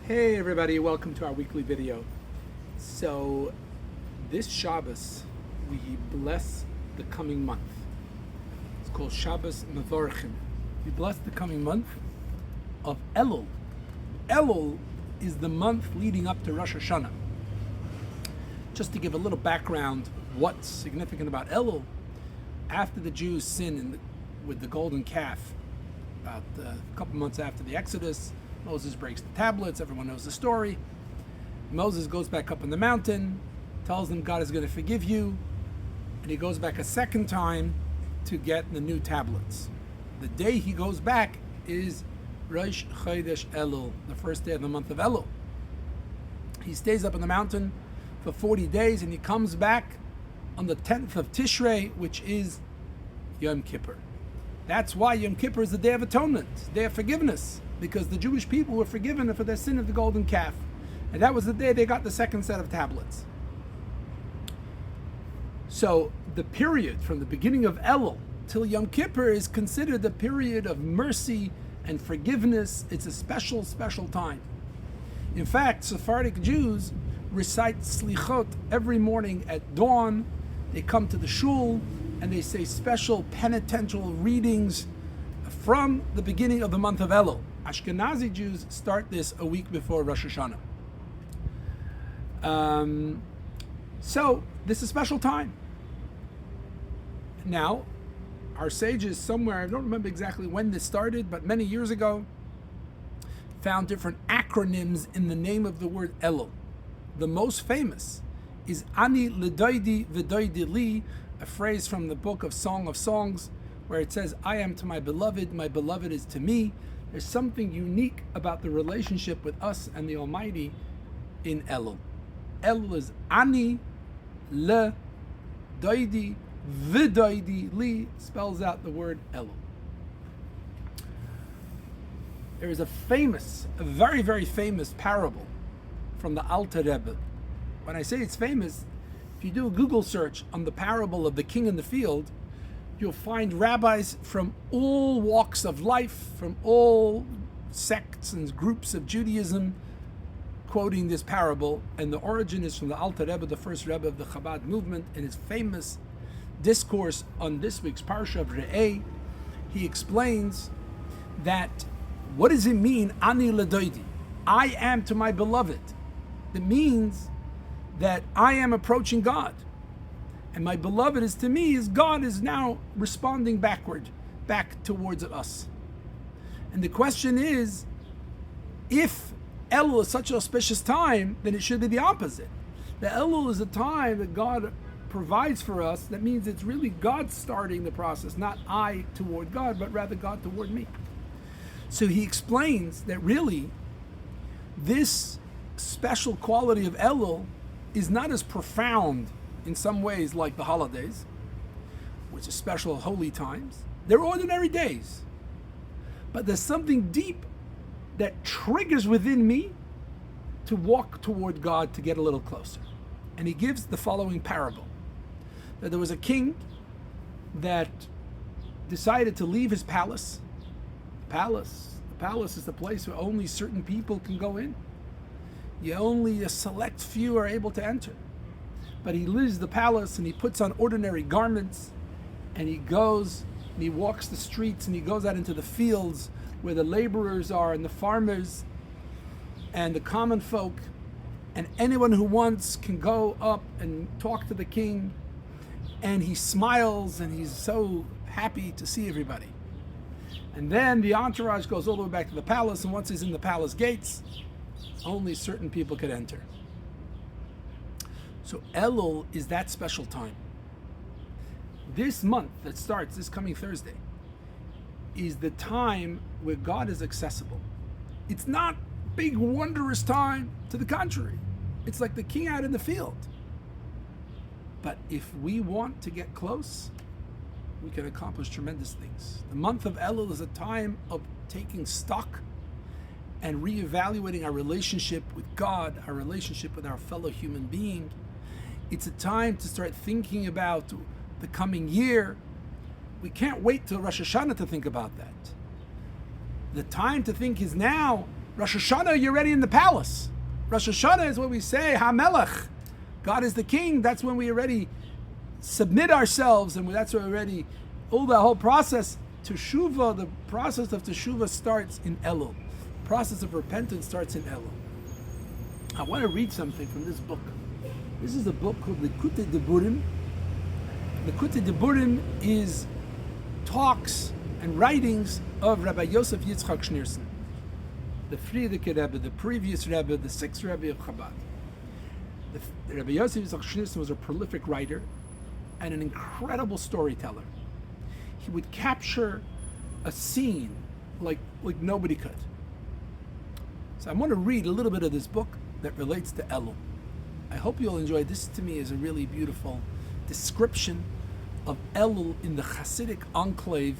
Hey everybody, welcome to our weekly video. So this Shabbos, we bless the coming month. It's called Shabbos Mevorchim. We bless the coming month of Elul. Elul is the month leading up to Rosh Hashanah. Just to give a little background, what's significant about Elul, after the Jews sin with the golden calf, about a couple months after the Exodus, Moses breaks the tablets. Everyone knows the story. Moses goes back up on the mountain, tells them God is going to forgive you, and he goes back a second time to get the new tablets. The day he goes back is Rosh Chodesh Elul, the first day of the month of Elul. He stays up on the mountain for 40 days, and he comes back on the 10th of Tishrei, which is Yom Kippur. That's why Yom Kippur is the Day of Atonement, Day of Forgiveness, because the Jewish people were forgiven for their sin of the golden calf. And that was the day they got the second set of tablets. So the period from the beginning of Elul till Yom Kippur is considered a period of mercy and forgiveness. It's a special, special time. In fact, Sephardic Jews recite Slichot every morning at dawn. They come to the shul and they say special penitential readings from the beginning of the month of Elul. Ashkenazi Jews start this a week before Rosh Hashanah. So this is a special time. Now, our sages somewhere, I don't remember exactly when this started, but many years ago, found different acronyms in the name of the word Elul. The most famous is Ani L'Doidi V'Doidi Li, a phrase from the book of Song of Songs, where it says, I am to my beloved is to me. There's something unique about the relationship with us and the Almighty in Elul. Elul is Ani Le Doidi V'Doidi Li, spells out the word Elul. There is a very, very famous parable from the Alter Rebbe. When I say it's famous, if you do a Google search on the parable of the king in the field, you'll find rabbis from all walks of life, from all sects and groups of Judaism, quoting this parable. And the origin is from the Alter Rebbe, the first Rebbe of the Chabad movement, in his famous discourse on this week's Parsha of Re'eh. He explains that, what does it mean, Ani L'Doidi? I am to my beloved. It means that I am approaching God. And my beloved is to me, is God is now responding back towards us. And the question is, if Elul is such an auspicious time, then it should be the opposite. The Elul is a time that God provides for us. That means it's really God starting the process, not I toward God, but rather God toward me. So he explains that really, this special quality of Elul is not as profound in some ways like the holidays, which are special holy times. They're ordinary days. But there's something deep that triggers within me to walk toward God, to get a little closer. And he gives the following parable. That there was a king that decided to leave his palace. The palace is the place where only certain people can go in. Only a select few are able to enter. But he leaves the palace and he puts on ordinary garments and he goes and he walks the streets and he goes out into the fields where the laborers are and the farmers and the common folk, and anyone who wants can go up and talk to the king, and he smiles and he's so happy to see everybody. And then the entourage goes all the way back to the palace, and once he's in the palace gates, only certain people could enter. So Elul is that special time. This month that starts this coming Thursday is the time where God is accessible. It's not big wondrous time, to the contrary. It's like the king out in the field. But if we want to get close, we can accomplish tremendous things. The month of Elul is a time of taking stock and reevaluating our relationship with God, our relationship with our fellow human being. It's a time to start thinking about the coming year. We can't wait till Rosh Hashanah to think about that. The time to think is now, Rosh Hashanah, you're already in the palace. Rosh Hashanah is when we say HaMelech, God is the king. That's when we already submit ourselves, and that's when we already, all the whole process. Teshuvah, the process of Teshuvah starts in Elul. The process of repentance starts in Elul. I want to read something from this book. This is a book called Likutei Diburim. Likutei Diburim is talks and writings of Rabbi Yosef Yitzchak Schneerson, the Frierdiker Rebbe, the previous Rebbe, the sixth Rebbe of Chabad. Rabbi Yosef Yitzchak Schneerson was a prolific writer and an incredible storyteller. He would capture a scene like nobody could. So I want to read a little bit of this book that relates to Elul. I hope you'll enjoy this. To me is a really beautiful description of Elul in the Hasidic enclave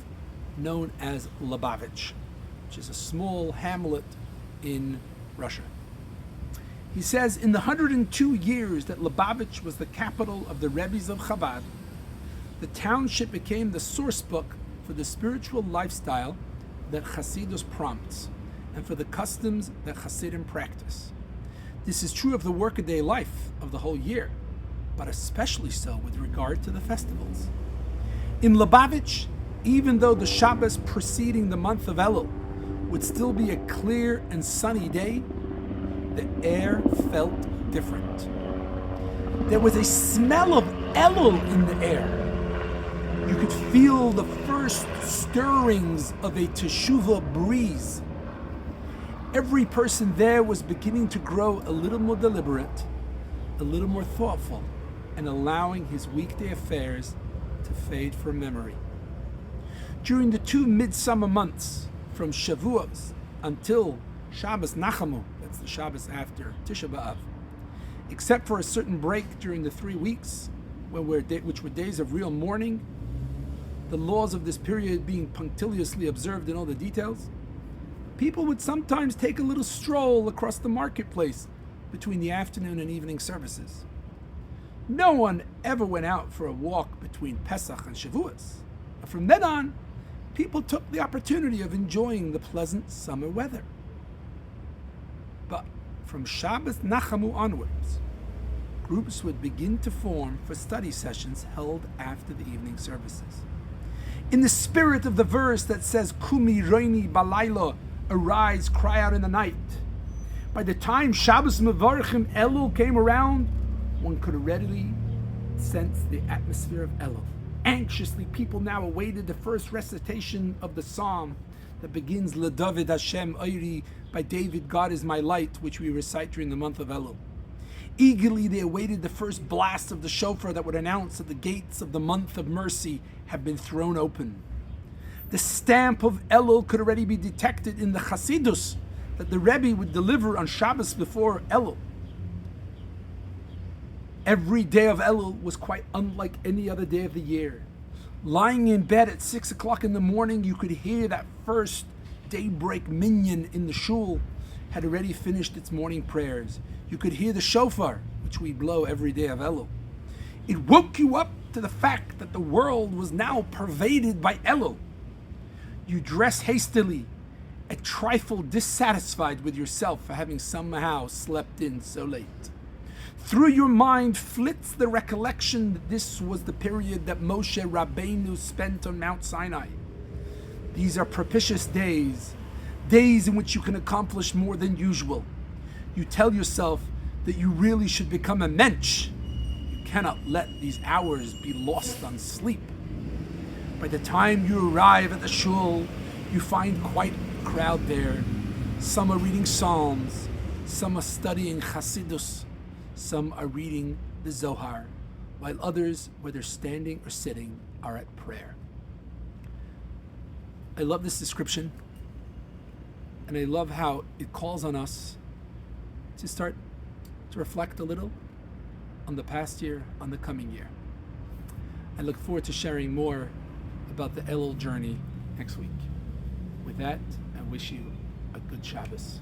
known as Lubavitch, which is a small hamlet in Russia. He says, in the 102 years that Lubavitch was the capital of the Rebbe's of Chabad, the township became the source book for the spiritual lifestyle that Hasidus prompts and for the customs that Hasidim practice. This is true of the workaday life of the whole year, but especially so with regard to the festivals. In Lubavitch, even though the Shabbos preceding the month of Elul would still be a clear and sunny day, the air felt different. There was a smell of Elul in the air. You could feel the first stirrings of a teshuvah breeze. Every person there was beginning to grow a little more deliberate, a little more thoughtful, and allowing his weekday affairs to fade from memory. During the 2 midsummer months, from Shavuos until Shabbos Nachamu, that's the Shabbos after Tisha B'Av, except for a certain break during the 3 weeks, which were days of real mourning, the laws of this period being punctiliously observed in all the details, people would sometimes take a little stroll across the marketplace between the afternoon and evening services. No one ever went out for a walk between Pesach and Shavuos. And from then on, people took the opportunity of enjoying the pleasant summer weather. But from Shabbos Nachamu onwards, groups would begin to form for study sessions held after the evening services. In the spirit of the verse that says, Kumi Roini Balayla, arise, cry out in the night. By the time Shabbos Mevarchim Elul came around, one could readily sense the atmosphere of Elul. Anxiously, people now awaited the first recitation of the psalm that begins LeDavid Hashem Oiri, by David, God is my light, which we recite during the month of Elul. Eagerly they awaited the first blast of the shofar that would announce that the gates of the month of mercy have been thrown open. The stamp of Elul could already be detected in the Chasidus that the Rebbe would deliver on Shabbos before Elul. Every day of Elul was quite unlike any other day of the year. Lying in bed at 6 o'clock in the morning, you could hear that first daybreak minyan in the shul had already finished its morning prayers. You could hear the shofar, which we blow every day of Elul. It woke you up to the fact that the world was now pervaded by Elul. You dress hastily, a trifle dissatisfied with yourself for having somehow slept in so late. Through your mind flits the recollection that this was the period that Moshe Rabbeinu spent on Mount Sinai. These are propitious days, days in which you can accomplish more than usual. You tell yourself that you really should become a mensch. You cannot let these hours be lost on sleep. By the time you arrive at the shul, you find quite a crowd there. Some are reading psalms, some are studying Hasidus, some are reading the Zohar, while others, whether standing or sitting, are at prayer. I love this description, and I love how it calls on us to start to reflect a little on the past year, on the coming year. I look forward to sharing more about the Elul journey next week. With that, I wish you a good Shabbos.